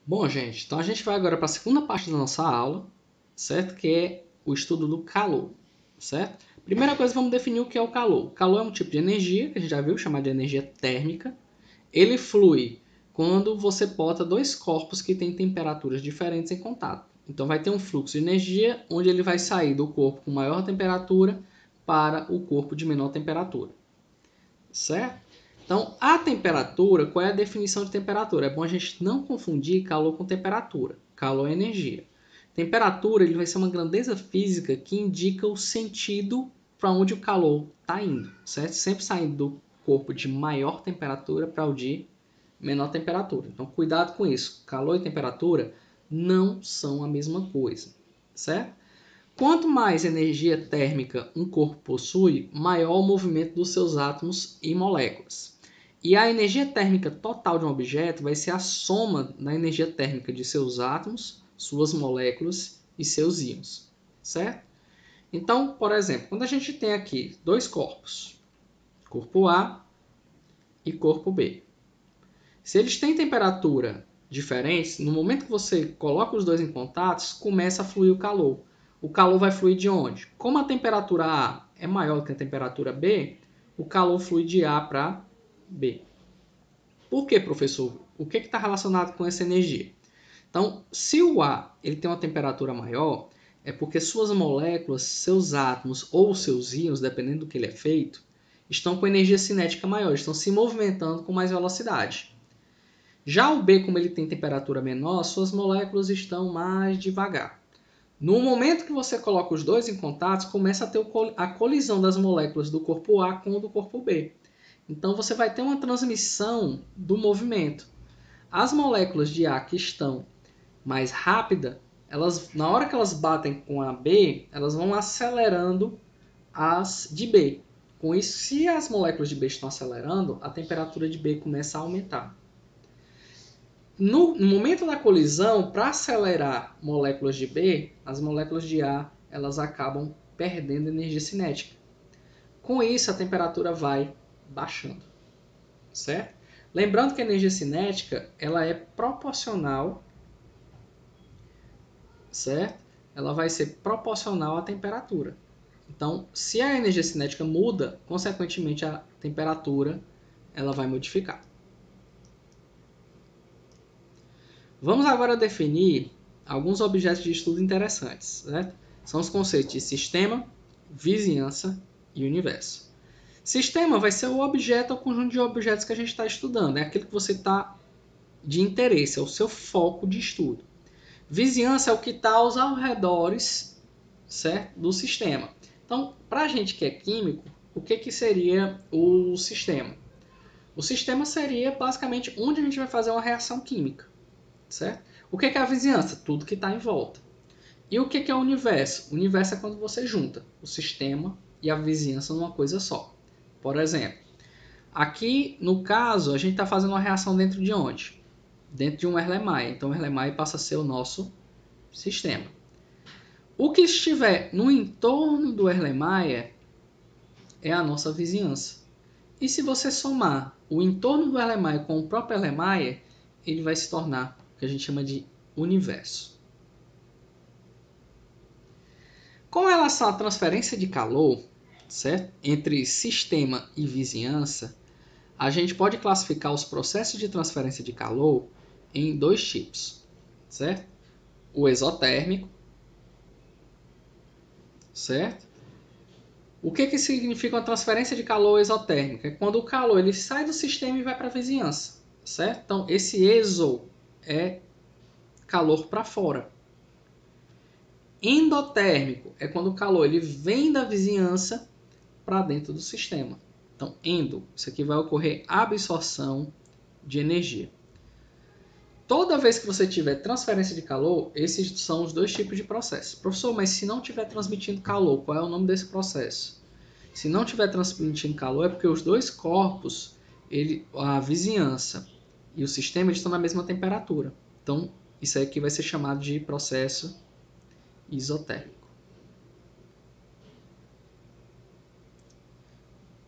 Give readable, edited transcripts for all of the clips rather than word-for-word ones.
Bom, gente, então a gente vai agora para a segunda parte da nossa aula, certo? Que é o estudo do calor, certo? Primeira coisa, vamos definir o que é o calor. O calor é um tipo de energia, que a gente já viu, chamado de energia térmica. Ele flui quando você bota dois corpos que têm temperaturas diferentes em contato. Então vai ter um fluxo de energia, onde ele vai sair do corpo com maior temperatura para o corpo de menor temperatura, certo? Então, a temperatura, qual é a definição de temperatura? É bom a gente não confundir calor com temperatura. Calor é energia. Temperatura ele vai ser uma grandeza física que indica o sentido para onde o calor está indo, certo? Sempre saindo do corpo de maior temperatura para o de menor temperatura. Então, cuidado com isso. Calor e temperatura não são a mesma coisa, certo? Quanto mais energia térmica um corpo possui, maior o movimento dos seus átomos e moléculas. E a energia térmica total de um objeto vai ser a soma da energia térmica de seus átomos, suas moléculas e seus íons, certo? Então, por exemplo, quando a gente tem aqui dois corpos, corpo A e corpo B, se eles têm temperatura diferentes, no momento que você coloca os dois em contato, começa a fluir o calor. O calor vai fluir de onde? Como a temperatura A é maior que a temperatura B, o calor flui de A para B. Por que, professor? O que está relacionado com essa energia? Então, se o A ele tem uma temperatura maior, é porque suas moléculas, seus átomos ou seus íons, dependendo do que ele é feito, estão com energia cinética maior, estão se movimentando com mais velocidade. Já o B, como ele tem temperatura menor, suas moléculas estão mais devagar. No momento que você coloca os dois em contato, começa a ter a colisão das moléculas do corpo A com o do corpo B. Então você vai ter uma transmissão do movimento. As moléculas de A que estão mais rápidas, na hora que elas batem com a B, elas vão acelerando as de B. Com isso, se as moléculas de B estão acelerando, a temperatura de B começa a aumentar. No momento da colisão, para acelerar moléculas de B, as moléculas de A elas acabam perdendo energia cinética. Com isso, a temperatura vai baixando, certo? Lembrando que a energia cinética ela é proporcional, certo? Ela vai ser proporcional à temperatura. Então, se a energia cinética muda, consequentemente a temperatura ela vai modificar. Vamos agora definir alguns objetos de estudo interessantes, certo? São os conceitos de sistema, vizinhança e universo. Sistema vai ser o objeto ou conjunto de objetos que a gente está estudando, é aquilo que você está de interesse, é o seu foco de estudo. Vizinhança é o que está aos arredores, certo? Do sistema. Então, para a gente que é químico, o que seria o sistema? O sistema seria basicamente onde a gente vai fazer uma reação química, certo? O que é a vizinhança? Tudo que está em volta. E o que é o universo? O universo é quando você junta o sistema e a vizinhança numa coisa só. Por exemplo, aqui no caso a gente está fazendo uma reação dentro de onde? Dentro de um Erlenmeyer. Então o Erlenmeyer passa a ser o nosso sistema. O que estiver no entorno do Erlenmeyer é a nossa vizinhança. E se você somar o entorno do Erlenmeyer com o próprio Erlenmeyer, ele vai se tornar o que a gente chama de universo. Com relação à transferência de calor, certo? Entre sistema e vizinhança, a gente pode classificar os processos de transferência de calor em dois tipos, certo? O exotérmico, certo? O que significa uma transferência de calor exotérmica? É quando o calor ele sai do sistema e vai para a vizinhança, certo? Então, esse exo é calor para fora. Endotérmico é quando o calor ele vem da vizinhança para dentro do sistema. Então, endo, isso aqui vai ocorrer absorção de energia. Toda vez que você tiver transferência de calor, esses são os dois tipos de processo. Professor, mas se não estiver transmitindo calor, qual é o nome desse processo? Se não estiver transmitindo calor, é porque os dois corpos, a vizinhança e o sistema estão na mesma temperatura. Então, isso aqui vai ser chamado de processo isotérmico.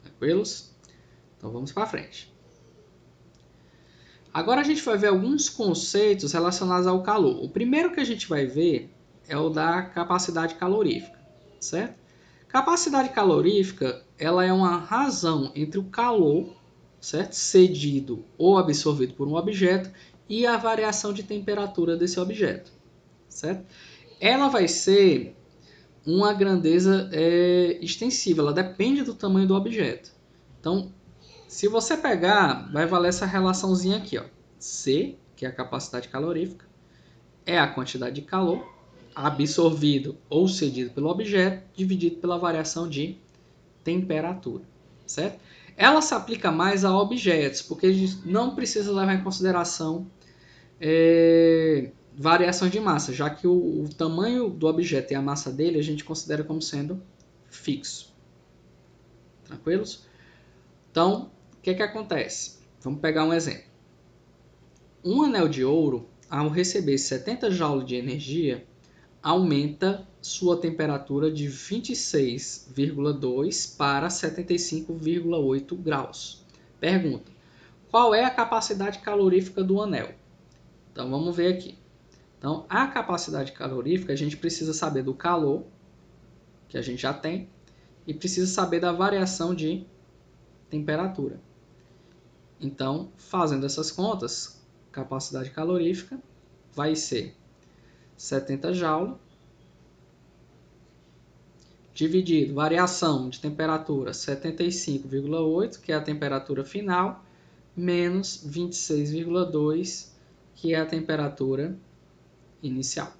Tranquilos? Então, vamos para frente. Agora a gente vai ver alguns conceitos relacionados ao calor. O primeiro que a gente vai ver é o da capacidade calorífica, certo? Capacidade calorífica, ela é uma razão entre o calor, certo? Cedido ou absorvido por um objeto e a variação de temperatura desse objeto, certo? Ela vai ser uma grandeza extensiva, ela depende do tamanho do objeto. Então, se você pegar, vai valer essa relaçãozinha aqui, ó. C, que é a capacidade calorífica, é a quantidade de calor absorvido ou cedido pelo objeto, dividido pela variação de temperatura, certo? Ela se aplica mais a objetos, porque a gente não precisa levar em consideração variações de massa, já que o tamanho do objeto e a massa dele a gente considera como sendo fixo. Tranquilos? Então, o que acontece? Vamos pegar um exemplo. Um anel de ouro, ao receber 70 joules de energia, aumenta sua temperatura de 26,2 para 75,8 graus. Pergunta: qual é a capacidade calorífica do anel? Então vamos ver aqui. Então, a capacidade calorífica, a gente precisa saber do calor, que a gente já tem, e precisa saber da variação de temperatura. Então, fazendo essas contas, capacidade calorífica vai ser 70 joules dividido variação de temperatura 75,8, que é a temperatura final, menos 26,2, que é a temperatura inicial.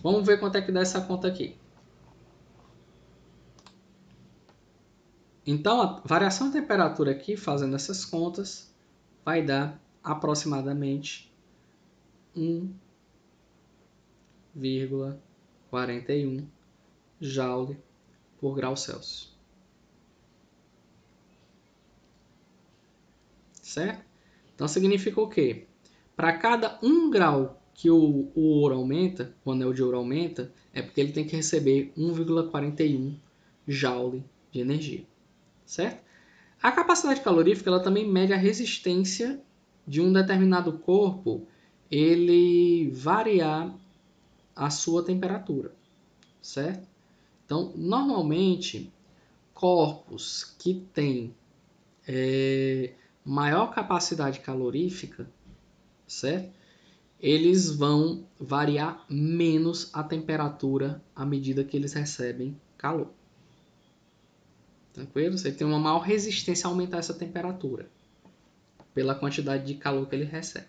Vamos ver quanto é que dá essa conta aqui. Então, a variação de temperatura aqui, fazendo essas contas, vai dar aproximadamente 1,41 joule por grau Celsius. Certo? Então, significa o quê? Para cada 1 grau que o ouro aumenta, o anel de ouro aumenta, é porque ele tem que receber 1,41 joule de energia. Certo? A capacidade calorífica ela também mede a resistência de um determinado corpo ele variar a sua temperatura, certo? Então, normalmente, corpos que têm maior capacidade calorífica, certo? Eles vão variar menos a temperatura à medida que eles recebem calor. Tranquilo? Você tem uma maior resistência a aumentar essa temperatura pela quantidade de calor que ele recebe.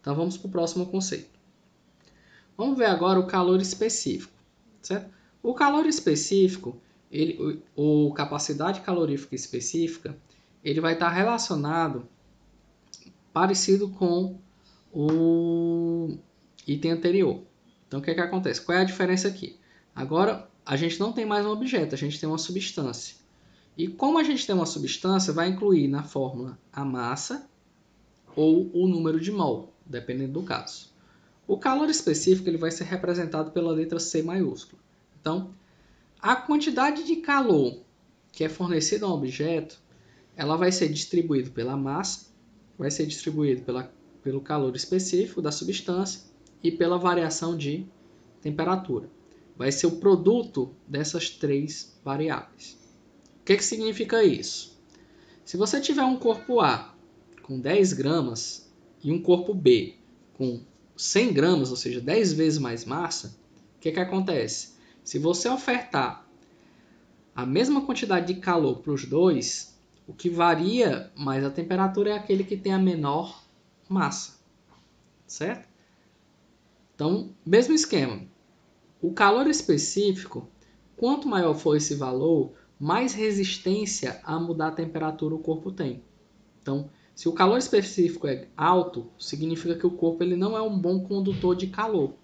Então vamos para o próximo conceito. Vamos ver agora o calor específico, certo? O calor específico, ou capacidade calorífica específica, ele vai estar relacionado, parecido com o item anterior. Então o que acontece? Qual é a diferença aqui? Agora a gente não tem mais um objeto, a gente tem uma substância. E como a gente tem uma substância, vai incluir na fórmula a massa ou o número de mol, dependendo do caso. O calor específico ele vai ser representado pela letra C maiúscula. Então, a quantidade de calor que é fornecida a um objeto, ela vai ser distribuída pela massa, vai ser distribuída pelo calor específico da substância e pela variação de temperatura. Vai ser o produto dessas três variáveis. O que significa isso? Se você tiver um corpo A com 10 gramas e um corpo B com 100 gramas, ou seja, 10 vezes mais massa, o que acontece? Se você ofertar a mesma quantidade de calor para os dois, o que varia mais a temperatura é aquele que tem a menor massa, certo? Então, mesmo esquema. O calor específico, quanto maior for esse valor, mais resistência a mudar a temperatura o corpo tem. Então, se o calor específico é alto, significa que o corpo ele não é um bom condutor de calor.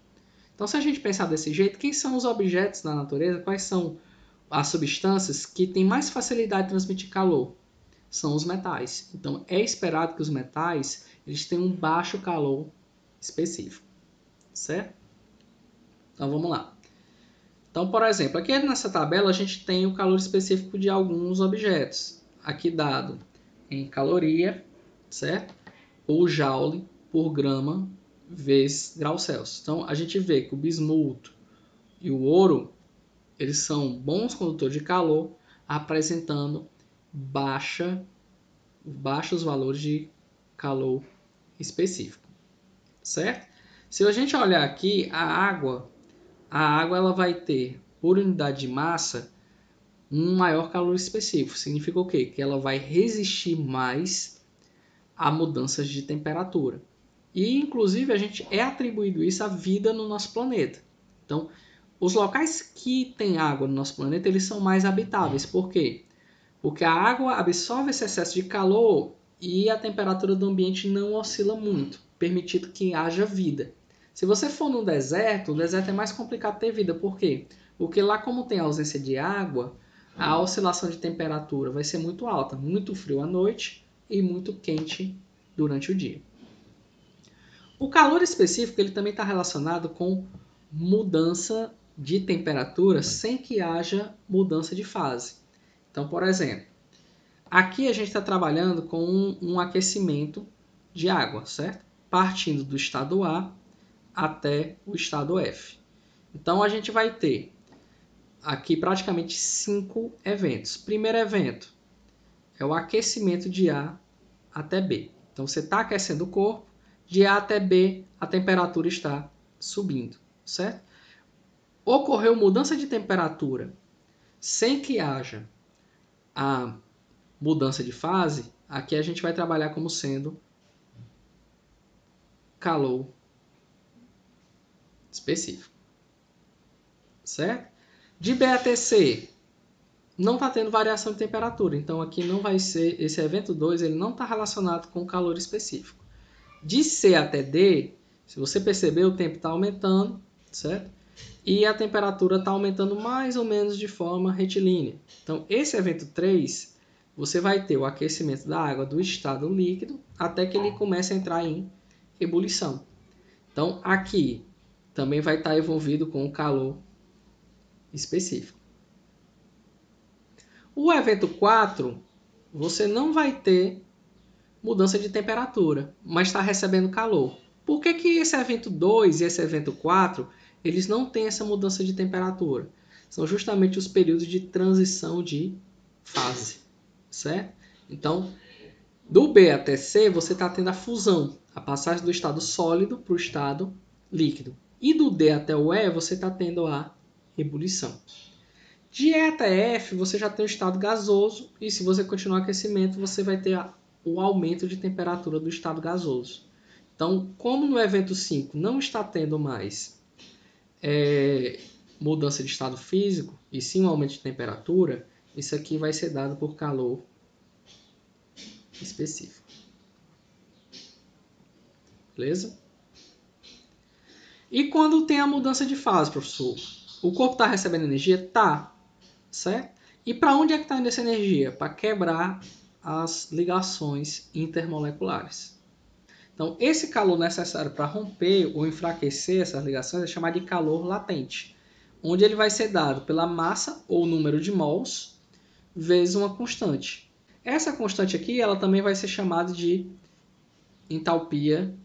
Então, se a gente pensar desse jeito, quem são os objetos na natureza? Quais são as substâncias que têm mais facilidade de transmitir calor? São os metais. Então, é esperado que os metais eles tenham um baixo calor específico. Certo? Então, vamos lá. Então, por exemplo, aqui nessa tabela a gente tem o calor específico de alguns objetos. Aqui dado em caloria, certo? ou joule por grama vezes grau Celsius. Então, a gente vê que o bismuto e o ouro, eles são bons condutores de calor, apresentando baixos valores de calor específico, certo? Se a gente olhar aqui, a água ela vai ter, por unidade de massa, um maior calor específico. Significa o quê? Que ela vai resistir mais a mudanças de temperatura. E, inclusive, a gente é atribuído isso à vida no nosso planeta. Então, os locais que tem água no nosso planeta, eles são mais habitáveis. Por quê? Porque a água absorve esse excesso de calor e a temperatura do ambiente não oscila muito, permitindo que haja vida. Se você for no deserto, o deserto é mais complicado ter vida. Por quê? Porque lá, como tem ausência de água, a oscilação de temperatura vai ser muito alta, muito frio à noite e muito quente durante o dia. O calor específico ele também está relacionado com mudança de temperatura sem que haja mudança de fase. Então, por exemplo, aqui a gente está trabalhando com um aquecimento de água, certo? Partindo do estado A até o estado F. Então, a gente vai ter aqui praticamente 5 eventos. Primeiro evento é o aquecimento de A até B. Então, você está aquecendo o corpo, de A até B, a temperatura está subindo, certo? Ocorreu mudança de temperatura sem que haja a mudança de fase, aqui a gente vai trabalhar como sendo calor específico, certo? De B até C, não está tendo variação de temperatura, então aqui não vai ser, esse evento 2, ele não está relacionado com calor específico. De C até D, se você perceber, o tempo está aumentando, certo? E a temperatura está aumentando mais ou menos de forma retilínea. Então, esse evento 3, você vai ter o aquecimento da água do estado líquido até que ele comece a entrar em ebulição. Então, aqui também vai estar envolvido com o calor específico. O evento 4, você não vai ter mudança de temperatura, mas está recebendo calor. Por que esse evento 2 e esse evento 4, eles não têm essa mudança de temperatura? São justamente os períodos de transição de fase, certo? Então, do B até C, você está tendo a fusão, a passagem do estado sólido para o estado líquido. E do D até o E, você está tendo a ebulição. De E até F, você já tem o estado gasoso, e se você continuar o aquecimento, você vai ter o aumento de temperatura do estado gasoso. Então, como no evento 5 não está tendo mais mudança de estado físico, e sim um aumento de temperatura, isso aqui vai ser dado por calor específico. Beleza? E quando tem a mudança de fase, professor? O corpo está recebendo energia? Tá. Certo? E para onde é que está indo essa energia? Para quebrar as ligações intermoleculares. Então, esse calor necessário para romper ou enfraquecer essas ligações é chamado de calor latente, onde ele vai ser dado pela massa ou número de mols vezes uma constante. Essa constante aqui ela também vai ser chamada de entalpia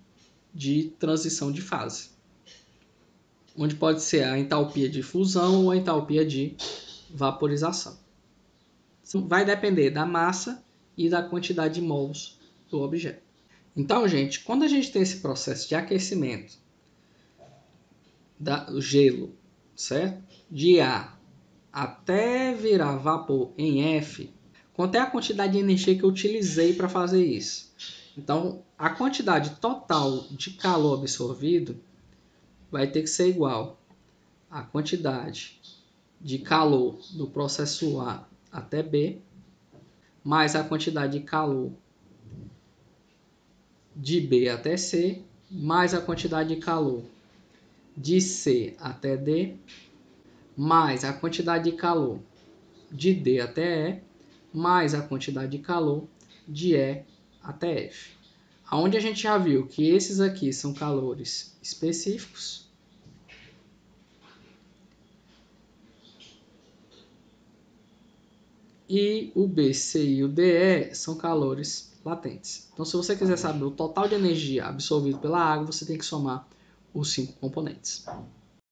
de transição de fase, onde pode ser a entalpia de fusão ou a entalpia de vaporização. Vai depender da massa e da quantidade de mols do objeto. Então, gente, quando a gente tem esse processo de aquecimento do gelo, certo? De A até virar vapor em F, quanto é a quantidade de energia que eu utilizei para fazer isso? Então, a quantidade total de calor absorvido vai ter que ser igual à quantidade de calor do processo A até B, mais a quantidade de calor de B até C, mais a quantidade de calor de C até D, mais a quantidade de calor de D até E, mais a quantidade de calor de E até F. Onde a gente já viu que esses aqui são calores específicos. E o B, C e o DE são calores latentes. Então, se você quiser saber o total de energia absorvido pela água, você tem que somar os 5 componentes.